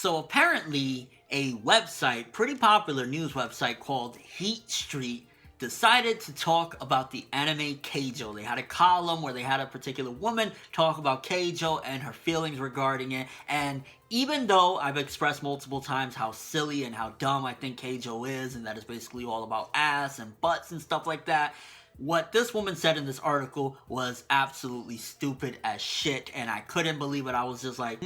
So apparently a website, pretty popular news website called Heat Street, decided to talk about the anime Keijo. They had a column where they had a particular woman talk about Keijo and her feelings regarding it, and even though I've expressed multiple times how silly and how dumb I think Keijo is, and that it's basically all about ass and butts and stuff like that, what this woman said in this article was absolutely stupid as shit, and I couldn't believe it. I was just like,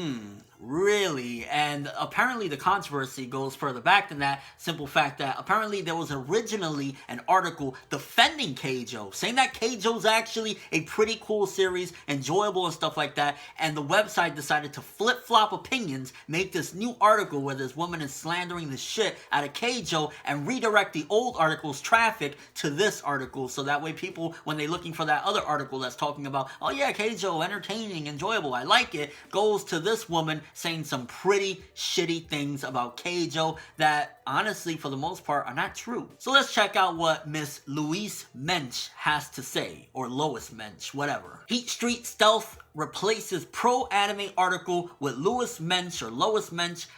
really? And apparently the controversy goes further back than that. Simple fact that apparently there was originally an article defending Keijo, saying that Keijo's actually a pretty cool series, enjoyable and stuff like that, and the website decided to flip-flop opinions, make this new article where this woman is slandering the shit out of Keijo, and redirect the old article's traffic to this article, so that way people, when they're looking for that other article that's talking about, oh yeah, Keijo, entertaining, enjoyable, I like it, goes to this woman saying some pretty shitty things about Keijo that, honestly, for the most part, are not true. So let's check out what Miss Louise Mensch has to say, or Lois Mensch, whatever. Heat Street Stealth replaces pro-anime article with Lois Mensch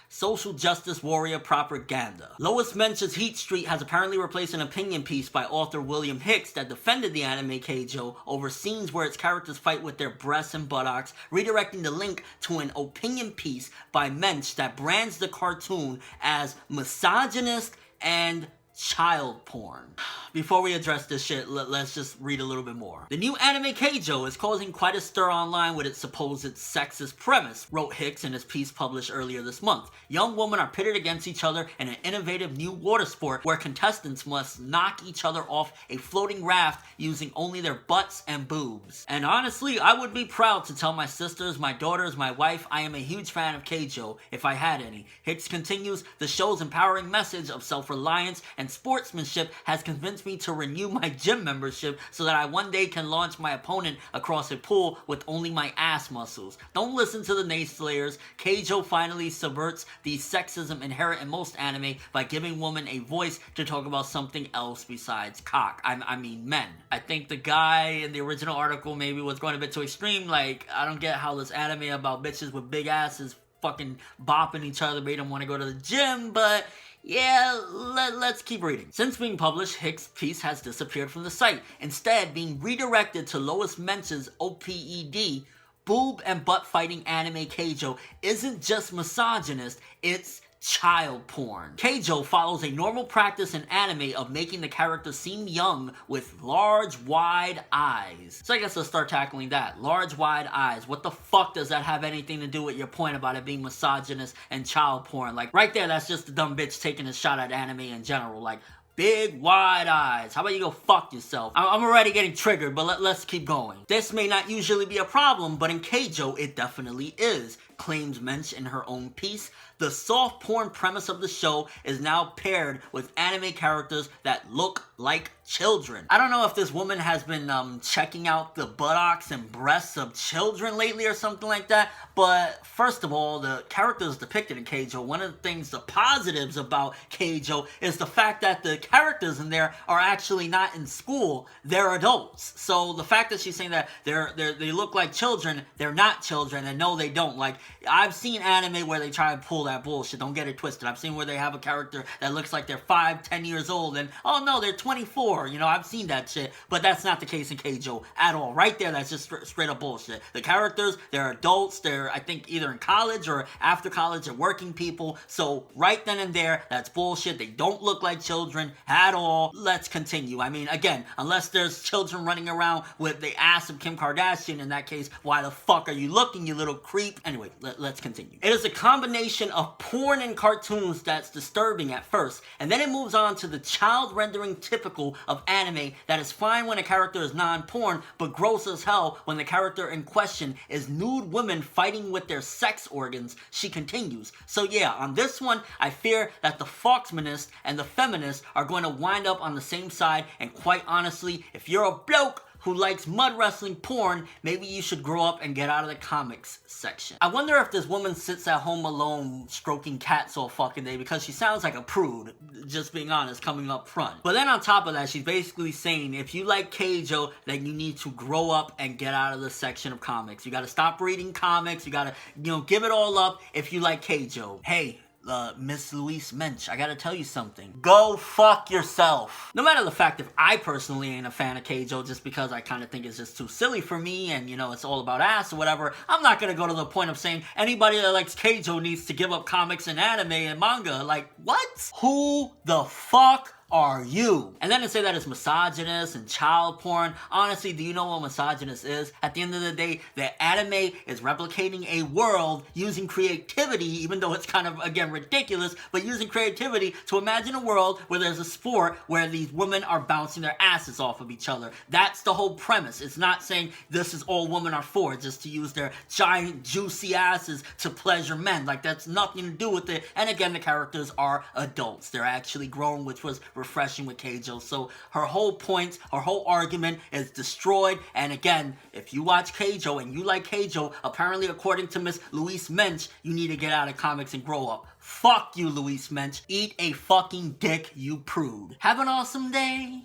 social justice warrior propaganda. Lois Mensch's Heat Street has apparently replaced an opinion piece by author William Hicks that defended the anime Keijo over scenes where its characters fight with their breasts and buttocks, redirecting the link to an opinion piece by Mensch that brands the cartoon as misogynist and child porn. Before we address this shit, let's just read a little bit more. The new anime Keijo is causing quite a stir online with its supposed sexist premise, wrote Hicks in his piece published earlier this month. Young women are pitted against each other in an innovative new water sport where contestants must knock each other off a floating raft using only their butts and boobs. And honestly, I would be proud to tell my sisters, my daughters, my wife, I am a huge fan of Keijo, if I had any. Hicks continues, the show's empowering message of self-reliance and sportsmanship has convinced me to renew my gym membership so that I one day can launch my opponent across a pool with only my ass muscles. Don't listen to the naysayers. Keijo finally subverts the sexism inherent in most anime by giving women a voice to talk about something else besides cock. I mean men. I think the guy in the original article maybe was going a bit too extreme. Like, I don't get how this anime about bitches with big asses fucking bopping each other made them want to go to the gym, but yeah, let's keep reading. Since being published, Hicks' piece has disappeared from the site, instead being redirected to Lois Mensch's OPED. Boob and butt fighting anime Keijo isn't just misogynist, it's child porn. Keijo follows a normal practice in anime of making the character seem young with large, wide eyes. So I guess let's start tackling that. Large, wide eyes. What the fuck does that have anything to do with your point about it being misogynist and child porn? Like, right there, that's just a dumb bitch taking a shot at anime in general. Like, big, wide eyes. How about you go fuck yourself? I'm already getting triggered, but let's keep going. This may not usually be a problem, but in Keijo, it definitely is, claims Mensch in her own piece. The soft porn premise of the show is now paired with anime characters that look like children. I don't know if this woman has been checking out the buttocks and breasts of children lately or something like that, but first of all, the characters depicted in Keijo, one of the things, the positives about Keijo is the fact that the characters in there are actually not in school, they're adults. So the fact that she's saying that they look like children, they're not children, and no, they don't. Like, I've seen anime where they try to pull that bullshit, don't get it twisted. I've seen where they have a character that looks like they're 5, 10 years old, and oh no, they're 24, you know, I've seen that shit, but that's not the case in Keijo at all. Right there, that's just straight up bullshit. The characters, they're adults, they're, I think, either in college or after college, they're working people, so right then and there, that's bullshit. They don't look like children at all. Let's continue. I mean, again, unless there's children running around with the ass of Kim Kardashian, in that case, why the fuck are you looking, you little creep? Anyway, let's continue. It is a combination of porn and cartoons that's disturbing at first, and then it moves on to the child rendering typical of anime that is fine when a character is non-porn, but gross as hell when the character in question is nude women fighting with their sex organs. She continues. So yeah, on this one, I fear that the Feminist and the Feminist are going to wind up on the same side, and quite honestly, if you're a bloke, who likes mud wrestling porn, maybe you should grow up and get out of the comics section. I wonder if this woman sits at home alone stroking cats all fucking day because she sounds like a prude, just being honest, coming up front. But then on top of that, she's basically saying if you like Keijo, then you need to grow up and get out of the section of comics. You gotta stop reading comics, you gotta, give it all up if you like Keijo. Hey, Miss Louise Mensch, I gotta tell you something. Go fuck yourself. No matter the fact if I personally ain't a fan of Keijo just because I kind of think it's just too silly for me and, it's all about ass or whatever, I'm not gonna go to the point of saying anybody that likes Keijo needs to give up comics and anime and manga. Like, what? Who the fuck are you? And then to say that it's misogynist and child porn, honestly, do you know what misogynist is? At the end of the day, the anime is replicating a world using creativity, even though it's kind of, again, ridiculous, but using creativity to imagine a world where there's a sport where these women are bouncing their asses off of each other. That's the whole premise. It's not saying this is all women are for, just to use their giant, juicy asses to pleasure men. Like, that's nothing to do with it. And again, the characters are adults. They're actually grown, which was refreshing with Keijo. So her whole point, her whole argument is destroyed. And again, if you watch Keijo and you like Keijo, apparently according to Miss Louise Mensch, you need to get out of comics and grow up. Fuck you, Louise Mensch. Eat a fucking dick, you prude. Have an awesome day.